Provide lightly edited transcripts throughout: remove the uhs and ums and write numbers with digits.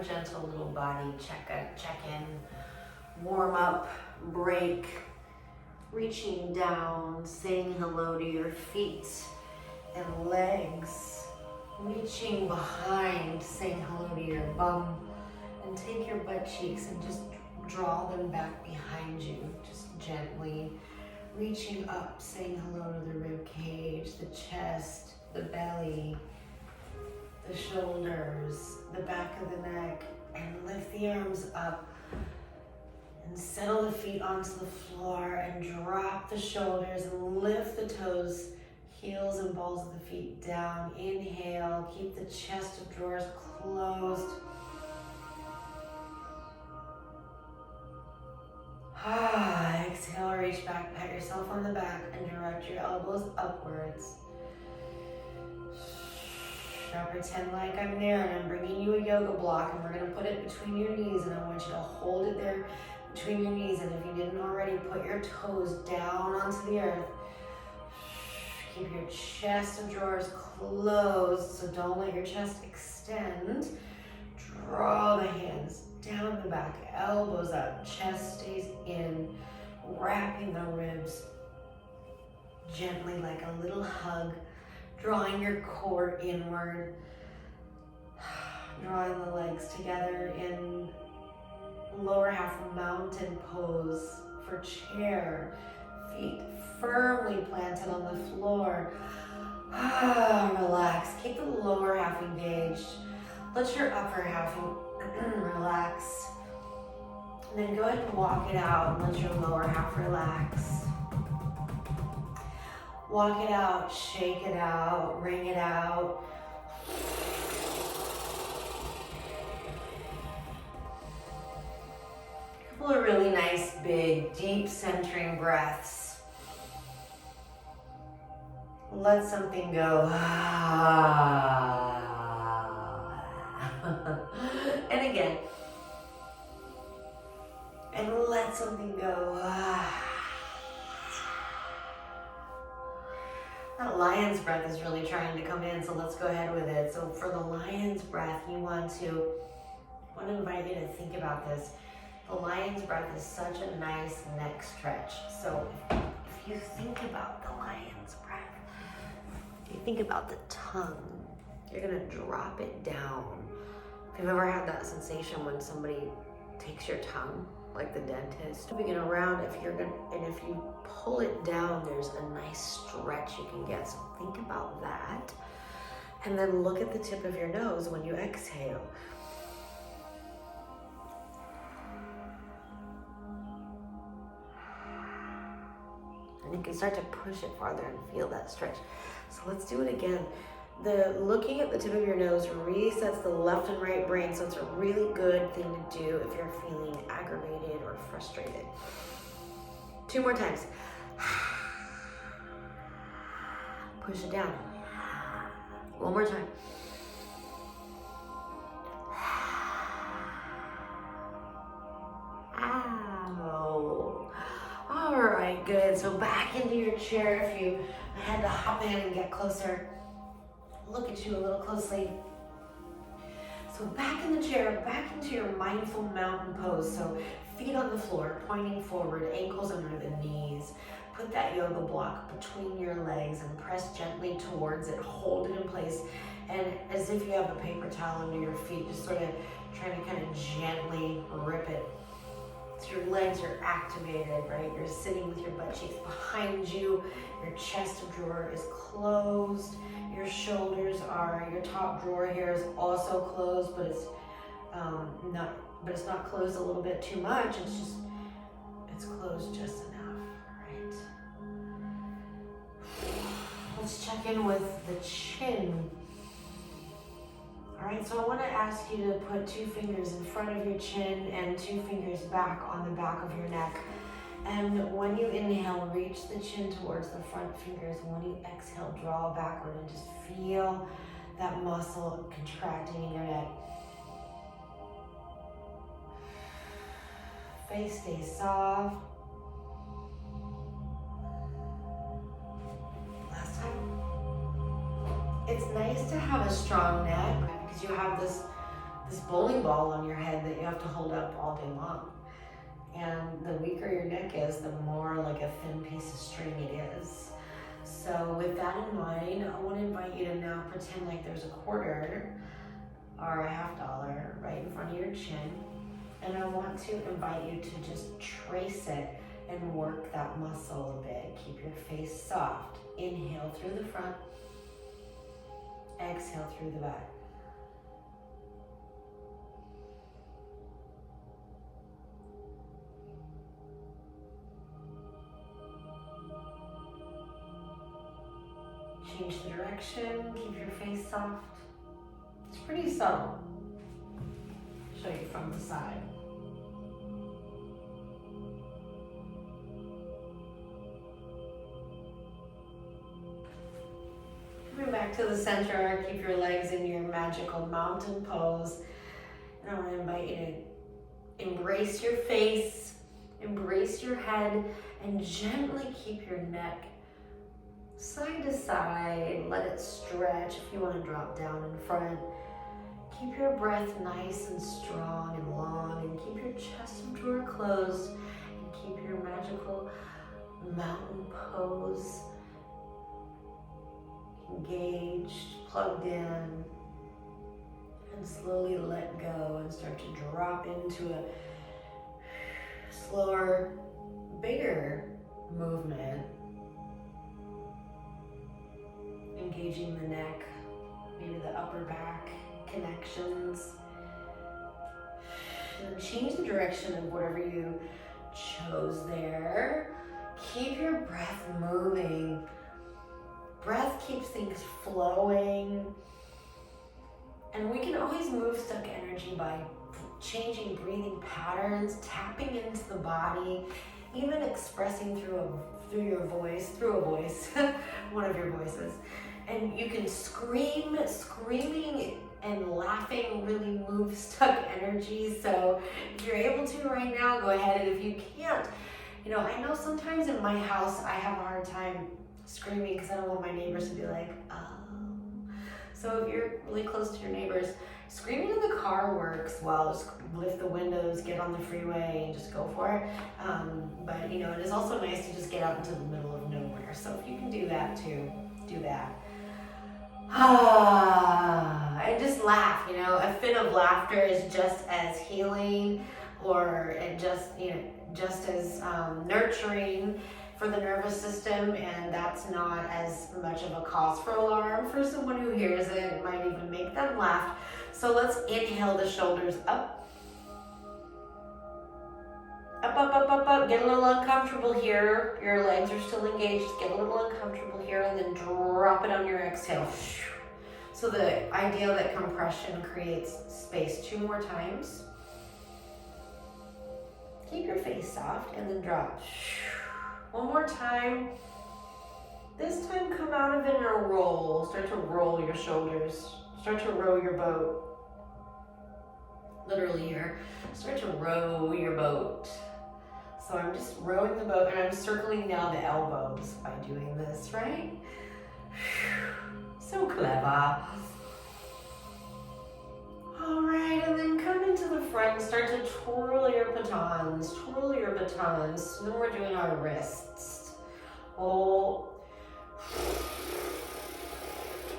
a gentle little body check-in, warm up, break, reaching down, saying hello to your feet and legs, reaching behind, saying hello to your bum, and take your butt cheeks and just draw them back behind you, just gently reaching up, saying hello to the rib cage, the chest, the belly, the shoulders, the back of the neck, and lift the arms up and settle the feet onto the floor and drop the shoulders and lift the toes, heels and balls of the feet down. Inhale, keep the chest of drawers closed. Exhale, reach back, pat yourself on the back and direct your elbows upwards. Now pretend like I'm there and I'm bringing you a yoga block and we're gonna put it between your knees, and I want you to hold it there between your knees, and if you didn't already, put your toes down onto the earth. Keep your chest of drawers closed, so don't let your chest extend. Draw the hands down the back, elbows up, chest stays in, wrapping the ribs gently like a little hug, drawing your core inward, drawing the legs together in lower half mountain pose for chair, feet firmly planted on the floor. Relax, keep the lower half engaged. Let your upper half relax. And then go ahead and walk it out and let your lower half relax. Walk it out, shake it out, wring it out. A couple of really nice, big, deep centering breaths. Let something go. And again. And let something go. That lion's breath is really trying to come in, so let's go ahead with it. So for the lion's breath, I want to invite you to think about this. The lion's breath is such a nice neck stretch. So if you think about the lion's breath, if you think about the tongue, you're gonna drop it down. If you've ever had that sensation when somebody takes your tongue, like the dentist, moving it around, if you pull it down, there's a nice stretch you can get. So think about that. And then look at the tip of your nose when you exhale. And you can start to push it farther and feel that stretch. So let's do it again. Looking at the tip of your nose resets the left and right brain, so it's a really good thing to do if you're feeling aggravated or frustrated. 2 more times. Push it down. 1 more time. Ow. All right, good. So back into your chair. If you had to hop in and get closer, look at you a little closely. So back in the chair, back into your mindful mountain pose. So feet on the floor, pointing forward, ankles under the knees. Put that yoga block between your legs and press gently towards it. Hold it in place. And as if you have a paper towel under your feet, just sort of trying to kind of gently rip it. So your legs are activated, right? You're sitting with your butt cheeks behind you. Your chest of drawer is closed. Your shoulders are, your top drawer here is also closed, but it's not closed a little bit too much. It's closed just enough, right? Let's check in with the chin. All right, so I want to ask you to put 2 fingers in front of your chin and 2 fingers back on the back of your neck. And when you inhale, reach the chin towards the front fingers. And when you exhale, draw backward and just feel that muscle contracting in your neck. Face stays soft. Last time. It's nice to have a strong neck because you have this this bowling ball on your head that you have to hold up all day long. And the weaker your neck is, the more like a thin piece of string it is. So with that in mind, I want to invite you to now pretend like there's a quarter or a $50 right in front of your chin. And I want to invite you to just trace it and work that muscle a bit. Keep your face soft. Inhale through the front. Exhale through the back. Change the direction, keep your face soft. It's pretty subtle. Show you from the side. Coming back to the center, keep your legs in your magical mountain pose. And I want to invite you to embrace your face, embrace your head, and gently keep your neck side to side. Let it stretch. If you want to drop down in front, keep your breath nice and strong and long, and keep your chest and drawer closed, and keep your magical mountain pose engaged, plugged in, and slowly let go and start to drop into a slower, bigger movement. Engaging the neck, maybe the upper back connections. And then change the direction of whatever you chose there. Keep your breath moving. Breath keeps things flowing. And we can always move stuck energy by changing breathing patterns, tapping into the body, even expressing through a voice, one of your voices. And you can screaming and laughing really moves stuck energy. So if you're able to right now, go ahead. And if you can't, I know sometimes in my house I have a hard time screaming because I don't want my neighbors to be like, So if you're really close to your neighbors, screaming in the car works well. Just lift the windows, get on the freeway, and just go for it. But it is also nice to just get out into the middle of nowhere. So if you can do that too, do that. And just laugh. A fit of laughter is just as healing, or just as nurturing for the nervous system, and that's not as much of a cause for alarm for someone who hears it. It might even make them laugh. So let's inhale the shoulders up. Up. Get a little uncomfortable here. Your legs are still engaged. Get a little uncomfortable here, and then drop it on your exhale. So the idea that compression creates space. 2 more times. Keep your face soft, and then drop. 1 more time. This time come out of it in a roll. Start to roll your shoulders. Start to row your boat. Literally here. Start to row your boat. So I'm just rowing the boat, and I'm circling now the elbows by doing this, right? So clever. All right, and then come into the front and start to twirl your batons. And then we're doing our wrists.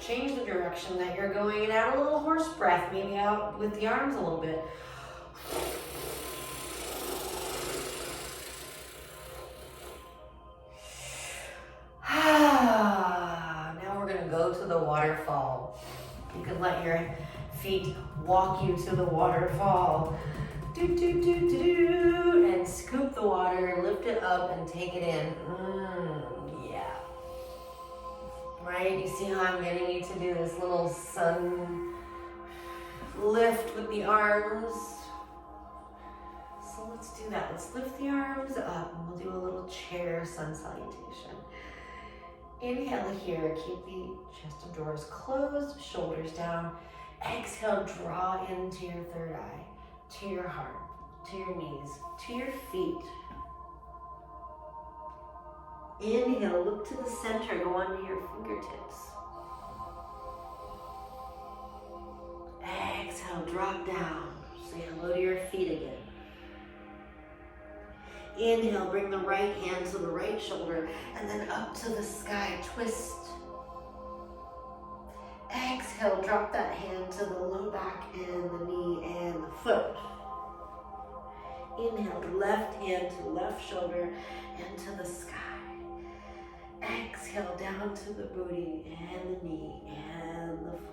Change the direction that you're going and add a little horse breath, maybe out with the arms a little bit. Now we're gonna go to the waterfall. You can let your feet walk you to the waterfall. And scoop the water, lift it up, and take it in. Yeah. Right? You see how I'm getting you to do this little sun lift with the arms? So let's do that. Let's lift the arms up, and we'll do a little chair sun salutation. Inhale here. Keep the chest of drawers closed, shoulders down. Exhale, draw into your third eye, to your heart, to your knees, to your feet. Inhale, look to the center, go onto your fingertips. Exhale, drop down. Say hello to your feet again. Inhale, bring the right hand to the right shoulder and then up to the sky, twist. Exhale, drop that hand to the low back and the knee and the foot. Inhale, left hand to left shoulder and to the sky. Exhale, down to the booty and the knee and the foot.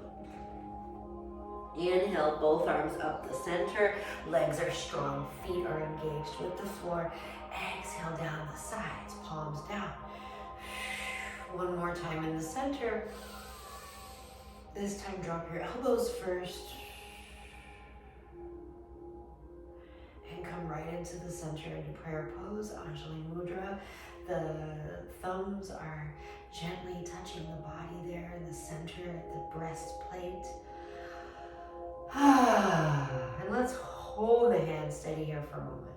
Inhale, both arms up the center, legs are strong, feet are engaged with the floor. Exhale, down the sides, palms down. One more time in the center. This time, drop your elbows first. And come right into the center into prayer pose, Anjali Mudra. The thumbs are gently touching the body there in the center at the breastplate. And let's hold the hand steady here for a moment.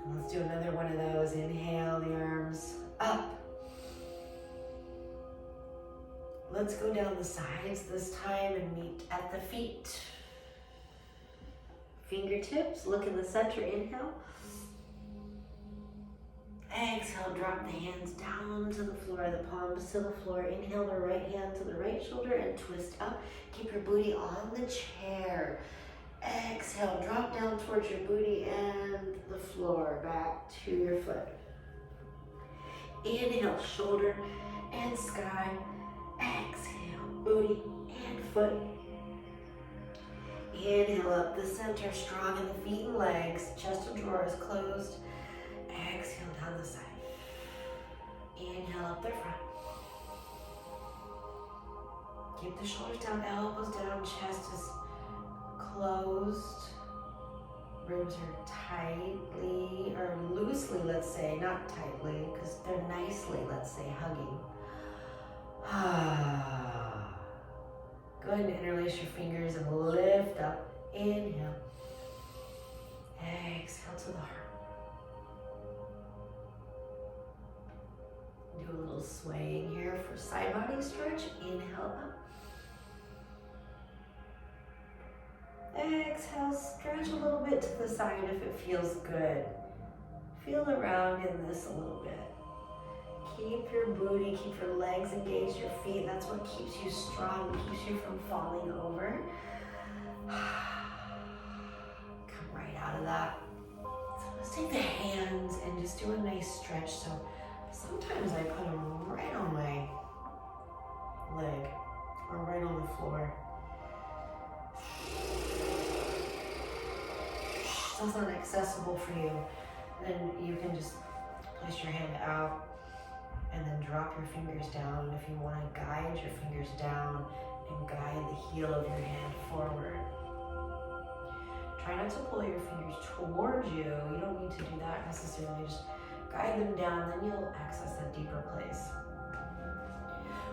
And let's do another one of those. Inhale, the arms up. Let's go down the sides this time and meet at the feet. Fingertips, look in the center, inhale. Exhale, drop the hands down to the floor, the palms to the floor. Inhale, the right hand to the right shoulder and twist up. Keep your booty on the chair. Exhale, drop down towards your booty and the floor, back to your foot. Inhale, shoulder and sky. Exhale, booty and foot. Inhale up the center, strong in the feet and legs. Chest and drawers closed. Exhale down the side. Inhale up the front. Keep the shoulders down, elbows down, chest is closed. Ribs are tightly or loosely, let's say, not tightly, because they're nicely, let's say, hugging. Go ahead and interlace your fingers and lift up. Inhale. Exhale to the heart. Do a little swaying here for side body stretch. Inhale up. Exhale, stretch a little bit to the side if it feels good. Feel around in this a little bit. Keep your booty, keep your legs engaged, your feet. That's what keeps you strong, keeps you from falling over. Come right out of that. So let's take the hands and just do a nice stretch. So sometimes I put them right on my leg or right on the floor. If that's not accessible for you, then you can just place your hand out and then drop your fingers down. If you want to guide your fingers down and guide the heel of your hand forward. Try not to pull your fingers towards you. You don't need to do that necessarily. Just guide them down, then you'll access a deeper place.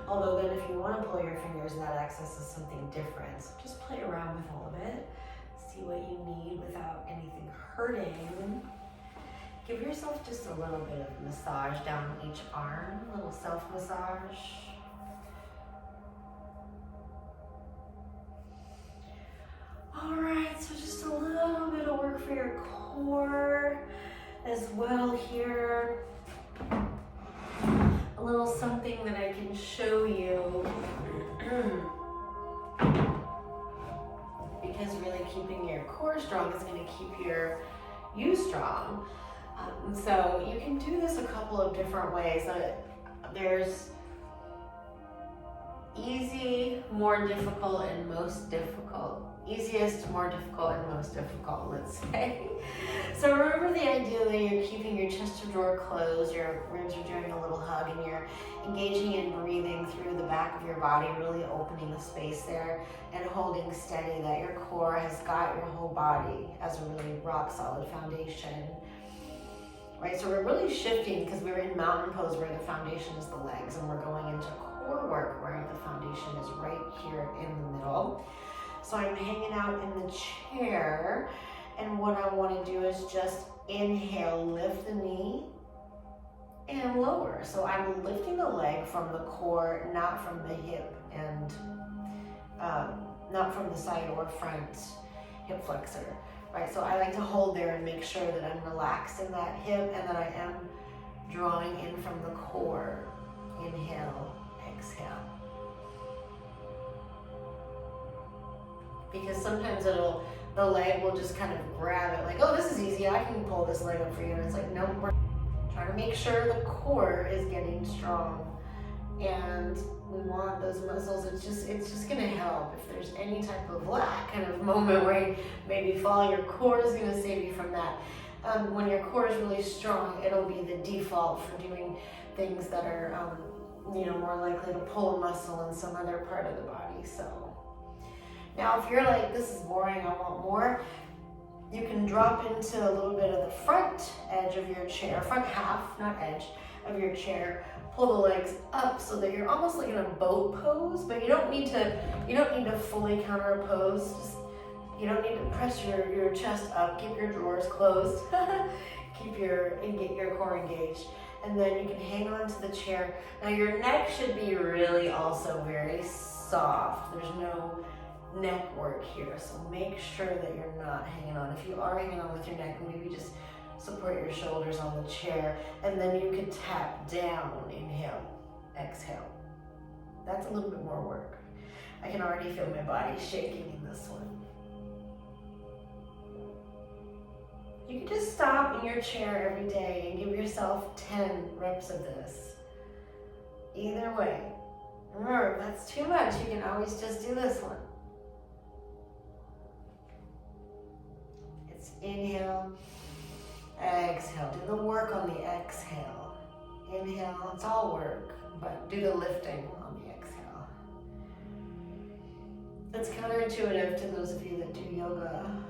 Although then if you want to pull your fingers, that accesses something different. So just play around with all of it. See what you need without anything hurting. Give yourself just a little bit of massage down each arm, a little self-massage. All right, so just a little bit of work for your core as well here. A little something that I can show you. Because really keeping your core strong is going to keep you strong. So you can do this a couple of different ways. There's easy, more difficult, and most difficult. Easiest, more difficult, and most difficult, let's say. So remember the idea that you're keeping your chest of drawer closed, your ribs are doing a little hug, and you're engaging and breathing through the back of your body, really opening the space there and holding steady that your core has got your whole body as a really rock solid foundation. Right, so we're really shifting because we're in mountain pose where the foundation is the legs, and we're going into core work where the foundation is right here in the middle. So I'm hanging out in the chair, and what I want to do is just inhale, lift the knee, and lower. So I'm lifting the leg from the core, not from the hip and not from the side or front hip flexor, right? So I like to hold there and make sure that I'm relaxed in that hip and that I am drawing in from the core. Inhale, exhale. Because sometimes the leg will just kind of grab it like, oh, this is easy, I can pull this leg up for you. And it's like, no, we're trying to make sure the core is getting strong. And we want those muscles, it's just gonna help. If there's any type of kind of moment where you maybe fall, your core is gonna save you from that. When your core is really strong, it'll be the default for doing things that are, more likely to pull a muscle in some other part of the body. So now if you're like, this is boring, I want more, you can drop into a little bit of the front edge of your chair, front half, not edge, of your chair. Pull the legs up so that you're almost like in a boat pose, but you don't need to fully counter pose. You don't need to press your chest up, keep your drawers closed, get your core engaged. And then you can hang on to the chair. Now your neck should be really also very soft. There's no neck work here, so make sure that you're not hanging on. If you are hanging on with your neck, maybe just support your shoulders on the chair, and then you can tap down. Inhale, exhale. That's a little bit more work. I can already feel my body shaking in this one. You can just stop in your chair every day and give yourself 10 reps of this. Either way. Remember, if that's too much, you can always just do this one. It's inhale, exhale. Do the work on the exhale. Inhale, it's all work, but do the lifting on the exhale. It's counterintuitive to those of you that do yoga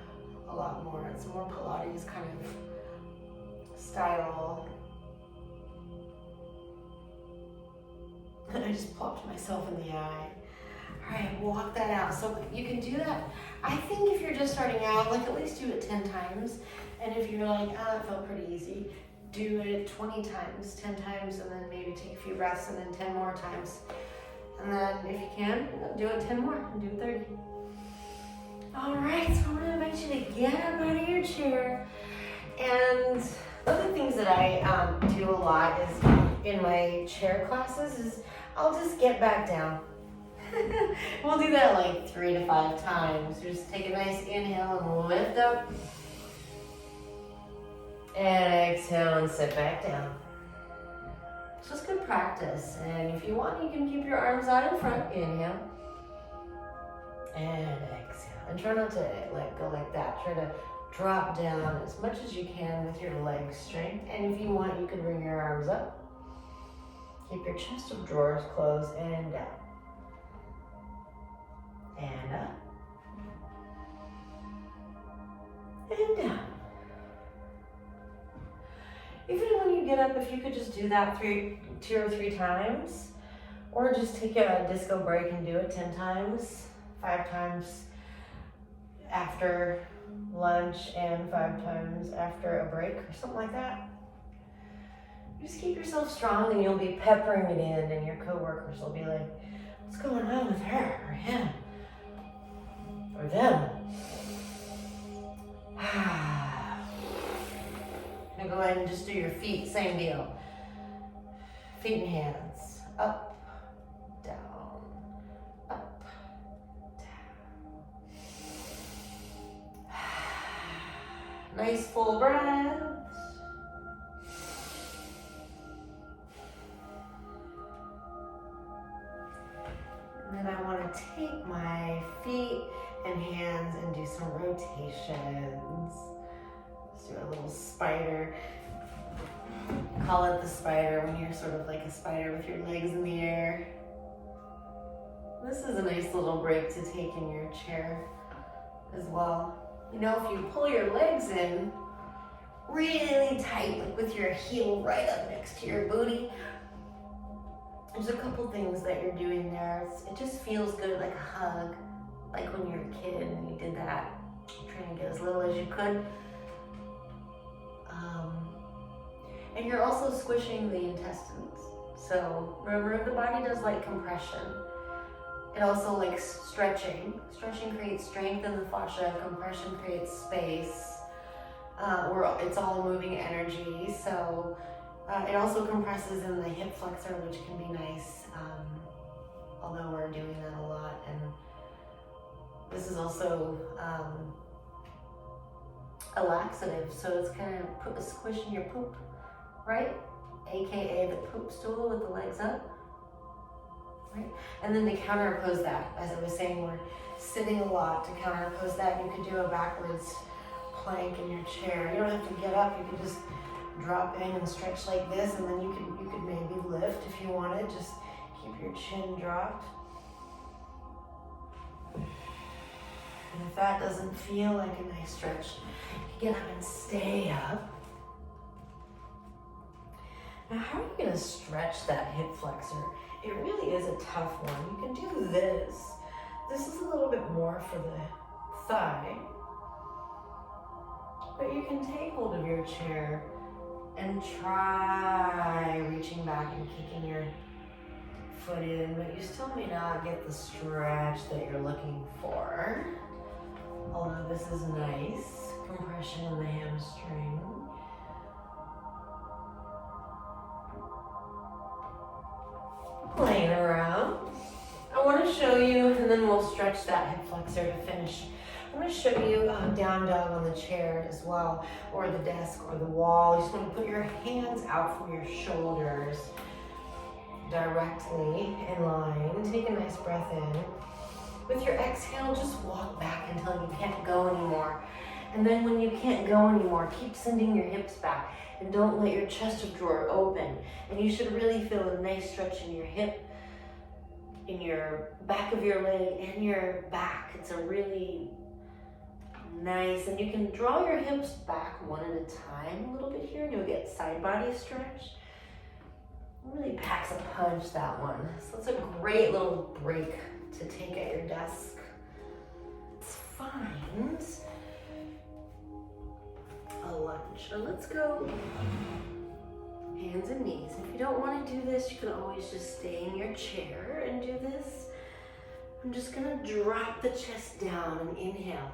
a lot more. It's more Pilates kind of style. I just popped myself in the eye. All right, walk that out. So you can do that. I think if you're just starting out, like at least do it 10 times. And if you're like, it felt pretty easy, do it 20 times, 10 times, and then maybe take a few breaths and then 10 more times. And then if you can, do it 10 more and do 30. All right, so I'm gonna invite you to get up out of your chair. And one of the things that I do a lot is in my chair classes is I'll just get back down. We'll do that like 3 to 5 times. Just take a nice inhale and lift up. And exhale and sit back down. It's just good practice. And if you want, you can keep your arms out in front. Inhale. And exhale. And try not to let go like that. Try to drop down as much as you can with your leg strength. And if you want, you can bring your arms up. Keep your chest of drawers closed and down. And up. And down. Even when you get up, if you could just do that 2 or 3 times, or just take a disco break and do it 10 times, 5 times after lunch and 5 times after a break or something like that. Just keep yourself strong and you'll be peppering it in, and your coworkers will be like, what's going on with her or him or them? Now go ahead and just do your feet, same deal. Feet and hands, up, down, up, down. Nice full breaths. And then I want to take my feet and hands and do some rotations. Let's do a little spider. Call it the spider when you're sort of like a spider with your legs in the air. This is a nice little break to take in your chair as well. You know, if you pull your legs in really tight, like with your heel right up next to your booty, there's a couple things that you're doing there. It just feels good, like a hug, like when you were a kid and you did that, trying to get as little as you could. And you're also squishing the intestines. So remember, the body does like compression. It also likes stretching. Stretching creates strength in the fascia, compression creates space. It's all moving energy, so it also compresses in the hip flexor, which can be nice, although we're doing that a lot. And this is also a laxative, so it's kind of squishing your poop, right? AKA the poop stool with the legs up, right? And then to counteroppose that, as I was saying, we're sitting a lot. To counteroppose that, you could do a backwards plank in your chair. You don't have to get up, you could just drop in and stretch like this, and then you could maybe lift if you wanted. Just keep your chin dropped. And if that doesn't feel like a nice stretch, you get up and stay up. Now, how are you going to stretch that hip flexor? It really is a tough one. You can do this. This is a little bit more for the thigh. But you can take hold of your chair and try reaching back and kicking your foot in, but you still may not get the stretch that you're looking for. Although this is nice, compression in the hamstring. Playing around. I want to show you, and then we'll stretch that hip flexor to finish. I'm going to show you down dog on the chair as well, or the desk or the wall. You just want to put your hands out from your shoulders directly in line. Take a nice breath in. With your exhale, just walk back until you can't go anymore. And then when you can't go anymore, keep sending your hips back and don't let your chest of drawer open. And you should really feel a nice stretch in your hip, in your back of your leg and your back. It's a really nice, and you can draw your hips back one at a time a little bit here, and you'll get side body stretch. It really packs a punch, that one. So it's a great little break to take at your desk. Let's find a lunge. So let's go hands and knees. If you don't want to do this, you can always just stay in your chair and do this. I'm just gonna drop the chest down and inhale.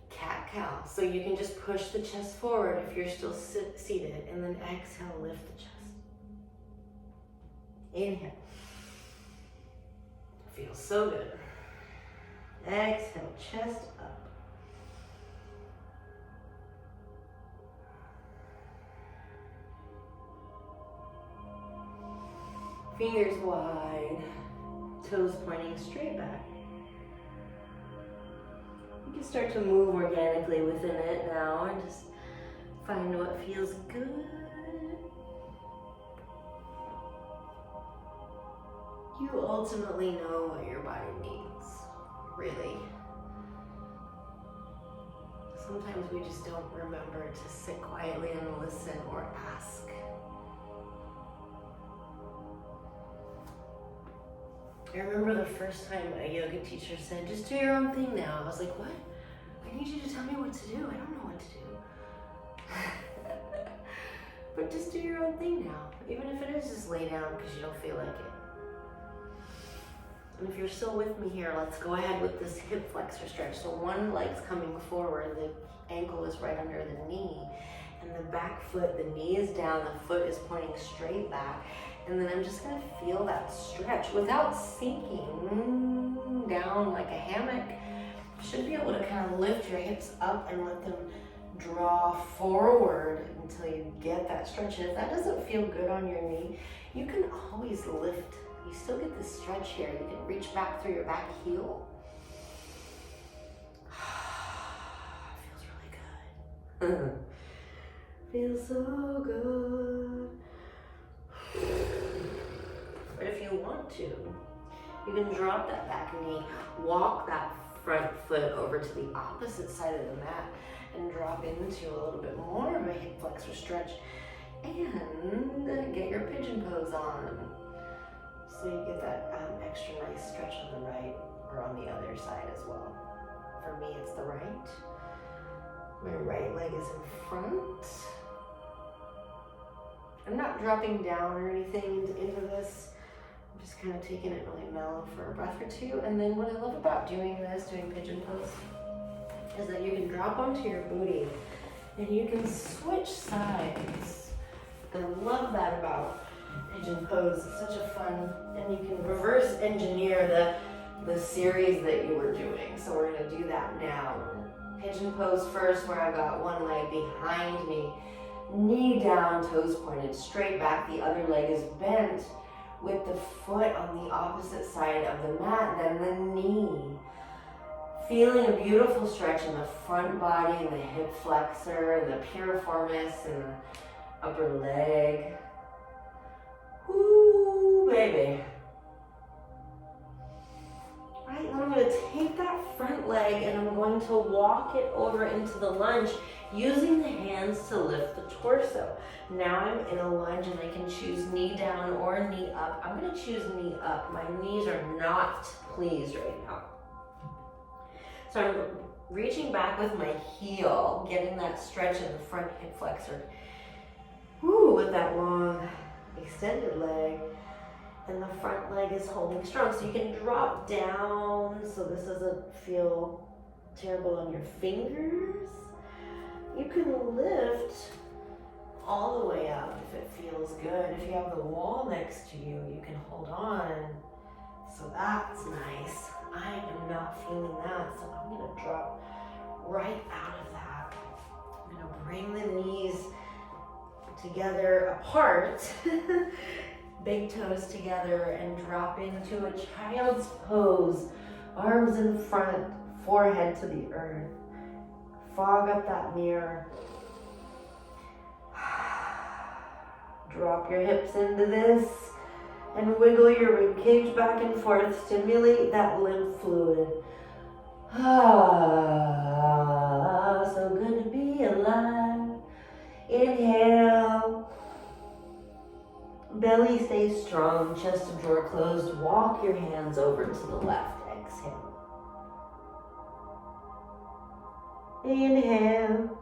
Cat-cow. So you can just push the chest forward if you're still seated, and then exhale, lift the chest. Inhale. Feels so good. Exhale, chest up. Fingers wide, toes pointing straight back. You can start to move organically within it now and just find what feels good. You ultimately know what your body needs, really. Sometimes we just don't remember to sit quietly and listen or ask. I remember the first time a yoga teacher said, just do your own thing now. I was like, what? I need you to tell me what to do. I don't know what to do. But just do your own thing now. Even if it is just lay down because you don't feel like it. And if you're still with me here, let's go ahead with this hip flexor stretch. So one leg's coming forward, the ankle is right under the knee, and the back foot, the knee is down, the foot is pointing straight back. And then I'm just gonna feel that stretch without sinking down like a hammock. You should be able to kind of lift your hips up and let them draw forward until you get that stretch. And if that doesn't feel good on your knee, you can always lift. You still get this stretch here. You can reach back through your back heel. Feels really good. Feels so good. But if you want to, you can drop that back knee, walk that front foot over to the opposite side of the mat and drop into a little bit more of a hip flexor stretch and get your pigeon pose on. So you get that extra nice stretch on the right or on the other side as well. For me, it's the right. My right leg is in front. I'm not dropping down or anything into this. I'm Just kind of taking it really mellow for a breath or two. And then what I love about doing pigeon pose, is that you can drop onto your booty and you can switch sides. And I love that about pigeon pose. It's such a fun, and you can reverse engineer the series that you were doing. So we're gonna do that now. Pigeon pose first, where I got one leg behind me, knee down, toes pointed straight back, the other leg is bent with the foot on the opposite side of the mat, then the knee. Feeling a beautiful stretch in the front body and the hip flexor and the piriformis and the upper leg. Woo, baby. Right, then I'm going to take that front leg and I'm going to walk it over into the lunge using the hands to lift the torso. Now I'm in a lunge and I can choose knee down or knee up. I'm going to choose knee up. My knees are not pleased right now. So I'm reaching back with my heel, getting that stretch in the front hip flexor. Woo, with that long extended leg. And the front leg is holding strong. So you can drop down so this doesn't feel terrible on your fingers. You can lift all the way up if it feels good. If you have the wall next to you, you can hold on. So that's nice. I am not feeling that, so I'm gonna drop right out of that. I'm gonna bring the knees together apart, big toes together, and drop into a child's pose. Arms in front, forehead to the earth. Fog up that mirror. Drop your hips into this and wiggle your rib cage back and forth. Stimulate that lymph fluid. So good to be alive. Inhale. Belly stays strong, chest and drawer closed. Walk your hands over to the left. Exhale. Inhale.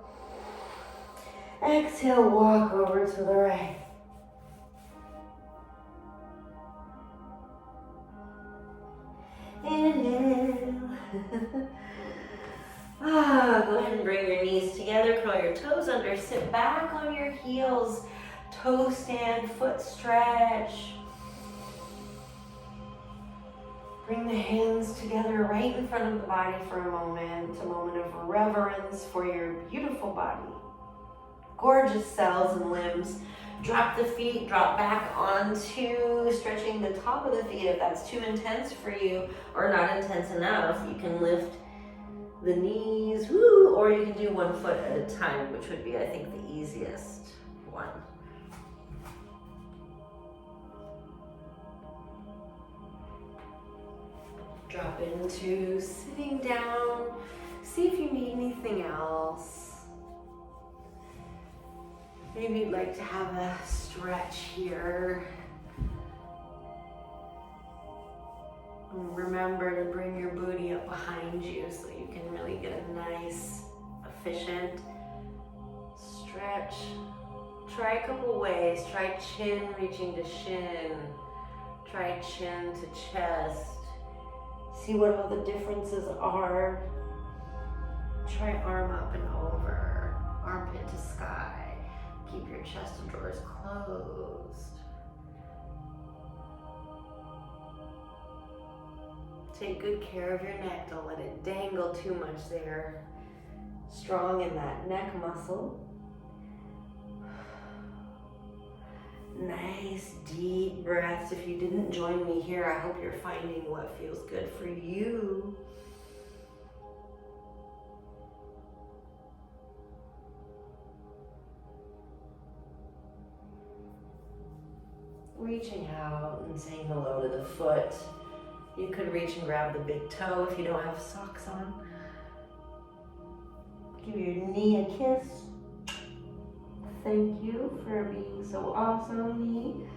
Exhale, walk over to the right. Inhale. Go ahead and bring your knees together, curl your toes under, sit back on your heels, toe stand, foot stretch. Bring the hands together right in front of the body for a moment of reverence for your beautiful body. Gorgeous cells and limbs. Drop the feet, drop back onto stretching the top of the feet. If that's too intense for you or not intense enough, you can lift the knees, woo, or you can do one foot at a time, which would be, I think, the easiest one. Drop into sitting down. See if you need anything else. Maybe you'd like to have a stretch here. And remember to bring your booty up behind you so you can really get a nice, efficient stretch. Try a couple ways. Try chin reaching to shin. Try chin to chest. See what all the differences are. Try arm up and over, armpit to sky. Keep your chest and drawers closed. Take good care of your neck. Don't let it dangle too much there. Strong in that neck muscle. Nice deep breaths. If you didn't join me here, I hope you're finding what feels good for you. Reaching out and saying hello to the foot. You could reach and grab the big toe if you don't have socks on. Give your knee a kiss. Thank you for being so awesome, knee.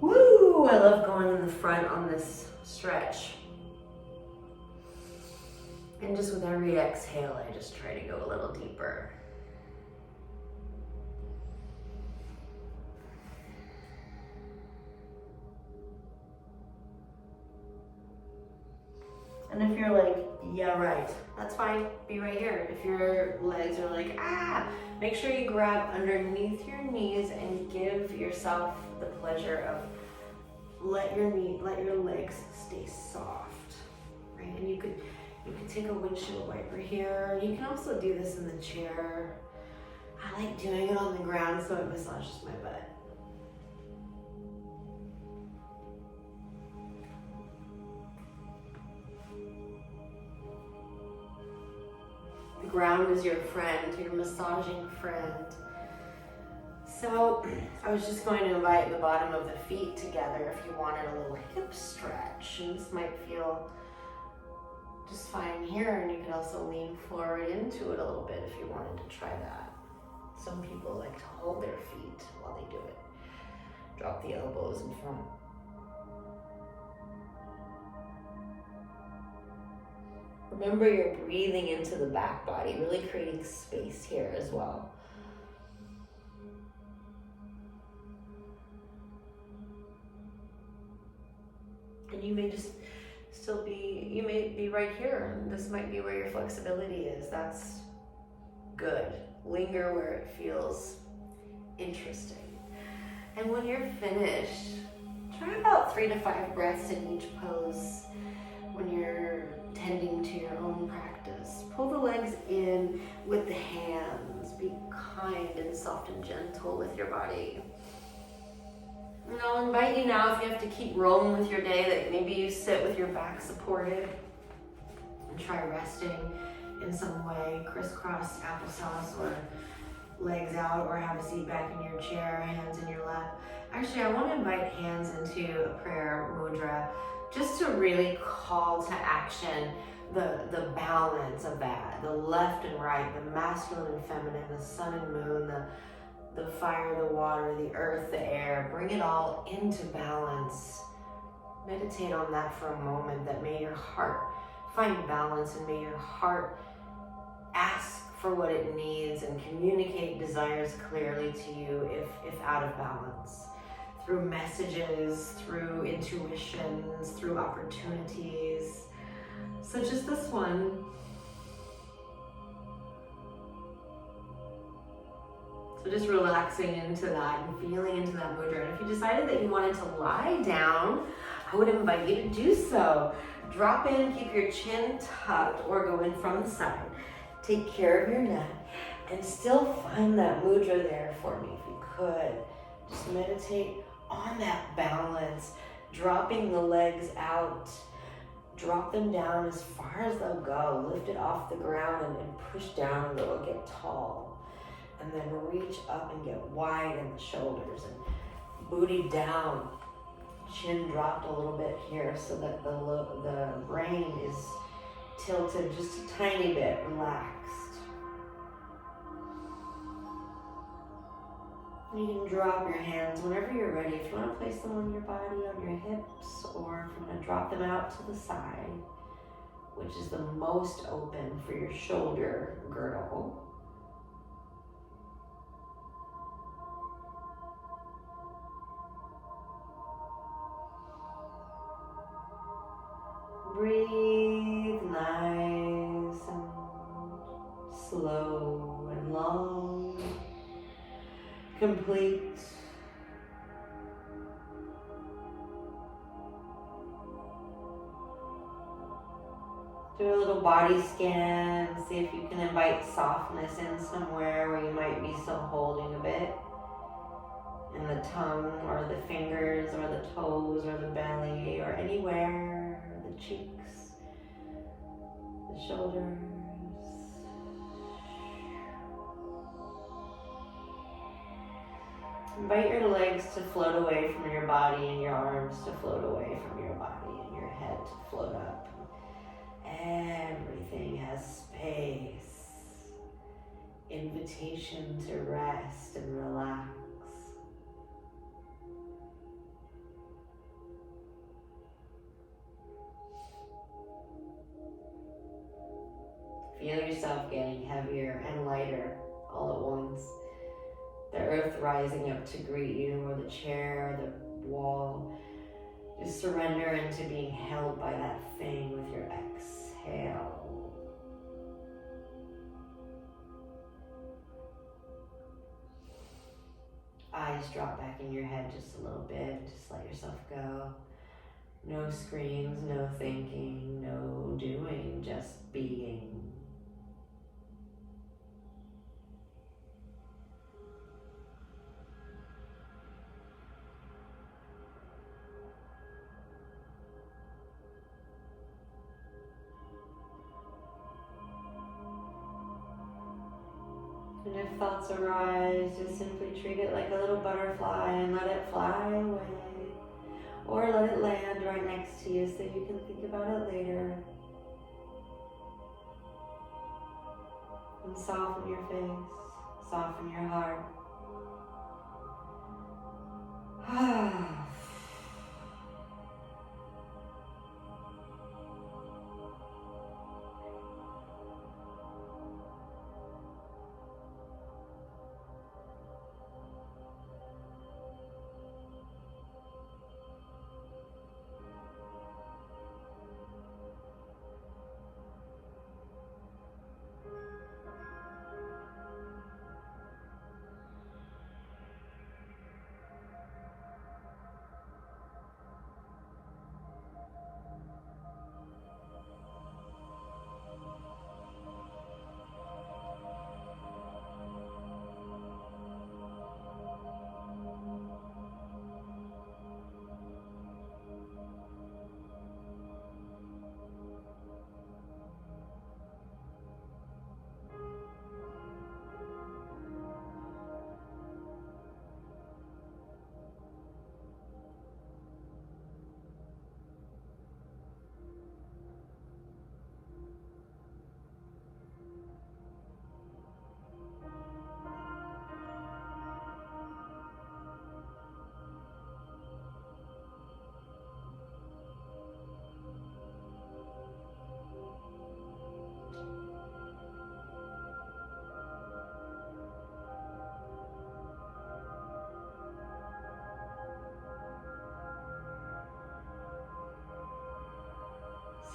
Woo! I love going in the front on this stretch. And just with every exhale, I just try to go a little deeper. And if you're like, yeah, right, that's fine, be right here. If your legs are like, make sure you grab underneath your knees and give yourself the pleasure of let your legs stay soft, right? And you could take a windshield wiper here. You can also do this in the chair. I like doing it on the ground so it massages my butt. The ground is your friend, your massaging friend. So I was just going to invite the bottom of the feet together if you wanted a little hip stretch. And this might feel just fine here, and you can also lean forward into it a little bit if you wanted to try that. Some people like to hold their feet while they do it. Drop the elbows in front. Remember, you're breathing into the back body, really creating space here as well. And you may just you may be right here, and this might be where your flexibility is. That's good. Linger where it feels interesting. And when you're finished, try about 3 to 5 breaths in each pose when you're tending to your own practice. Pull the legs in with the hands. Be kind and soft and gentle with your body. And I'll invite you now, if you have to keep rolling with your day, that maybe you sit with your back supported and try resting in some way, crisscross applesauce, or legs out, or have a seat back in your chair, hands in your lap. Actually, I want to invite hands into a prayer mudra, just to really call to action the balance of that, the left and right, the masculine and feminine, the sun and moon, the fire, the water, the earth, the air. Bring it all into balance. Meditate on that for a moment, that may your heart find balance, and may your heart ask for what it needs and communicate desires clearly to you if out of balance. Through messages, through intuitions, through opportunities, such as this one. So just relaxing into that and feeling into that mudra. And if you decided that you wanted to lie down, I would invite you to do so. Drop in, keep your chin tucked, or go in from the side. Take care of your neck and still find that mudra there for me if you could. Just meditate on that balance, dropping the legs out. Drop them down as far as they'll go. Lift it off the ground and push down a little, get tall. And then reach up and get wide in the shoulders, and booty down, chin dropped a little bit here so that the brain is tilted just a tiny bit, relaxed. You can drop your hands whenever you're ready. If you want to place them on your body, on your hips, or if you want to drop them out to the side, which is the most open for your shoulder girdle. Breathe nice and slow and long. Complete. Do a little body scan. See if you can invite softness in somewhere where you might be still holding a bit. In the tongue, or the fingers, or the toes, or the belly, or anywhere. The cheeks, the shoulders. Invite your legs to float away from your body, and your arms to float away from your body, and your head to float up. Everything has space. Invitation to rest and relax. Feel yourself getting heavier and lighter all at once. The earth rising up to greet you, or the chair, or the wall. Just surrender into being held by that thing with your exhale. Eyes drop back in your head just a little bit. Just let yourself go. No screens, no thinking, no doing, just being. And if thoughts arise, just simply treat it like a little butterfly and let it fly away. Or let it land right next to you so you can think about it later. And soften your face, soften your heart.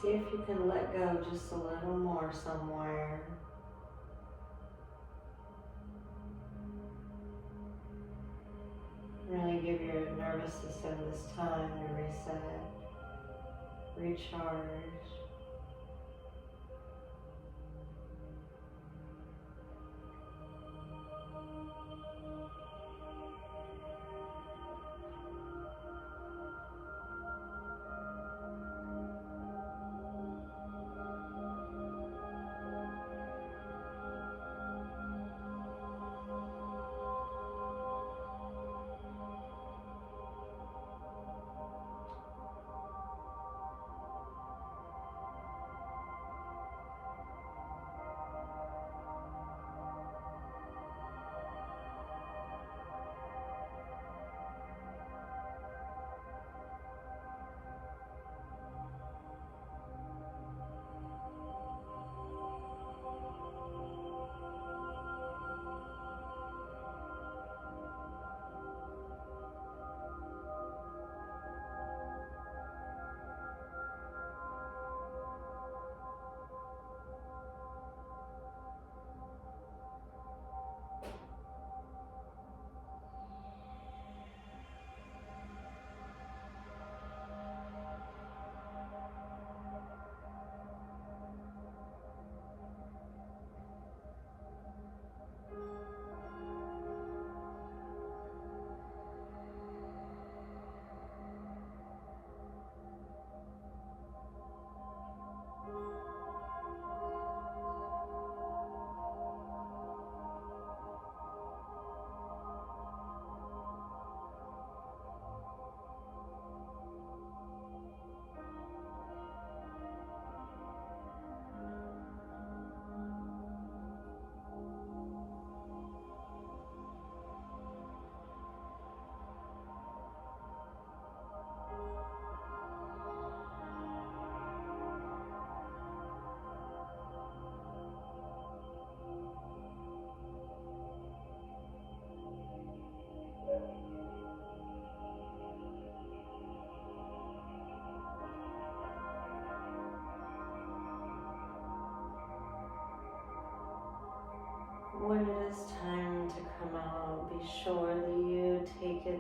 See if you can let go just a little more somewhere. Really give your nervous system this time to reset, recharge.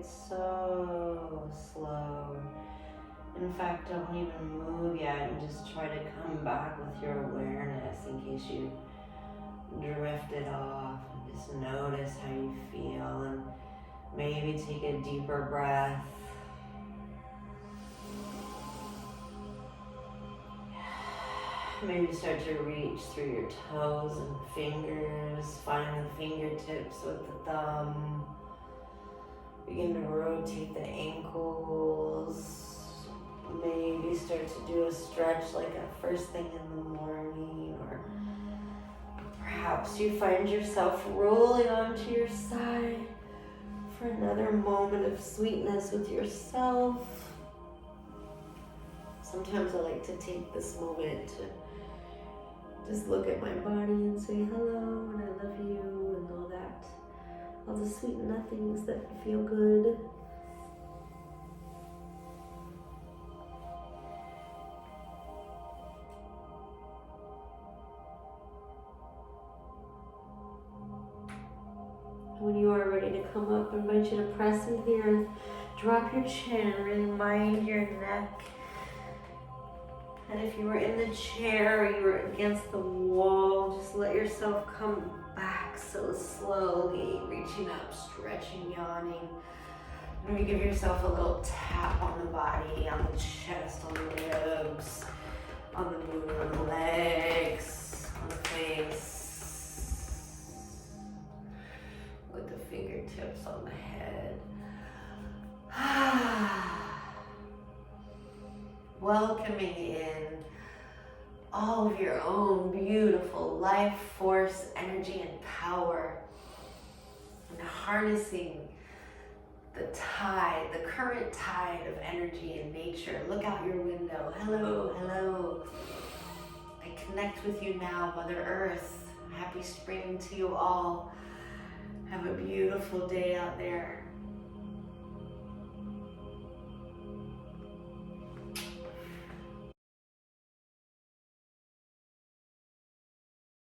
it so slow. In fact, don't even move yet and just try to come back with your awareness in case you drifted off. And just notice how you feel and maybe take a deeper breath. Maybe start to reach through your toes and fingers. Find the fingertips with the thumb. Begin to rotate the ankles. Maybe start to do a stretch like a first thing in the morning, or perhaps you find yourself rolling onto your side for another moment of sweetness with yourself. Sometimes I like to take this moment to just look at my body and say hello and I love you and all that. All the sweet nothings that feel good. When you are ready to come up, I invite you to press into the earth, drop your chin, really mind your neck. And if you were in the chair or you were against the wall, just let yourself come back so slowly, reaching up, stretching, yawning. And you give yourself a little tap on the body, on the chest, on the ribs, on the movement of the legs, on the face. With the fingertips on the head. Welcoming in all of your own beautiful life force, energy, and power. And harnessing the tide, the current tide of energy in nature. Look out your window. Hello, hello. I connect with you now, Mother Earth. Happy spring to you all. Have a beautiful day out there.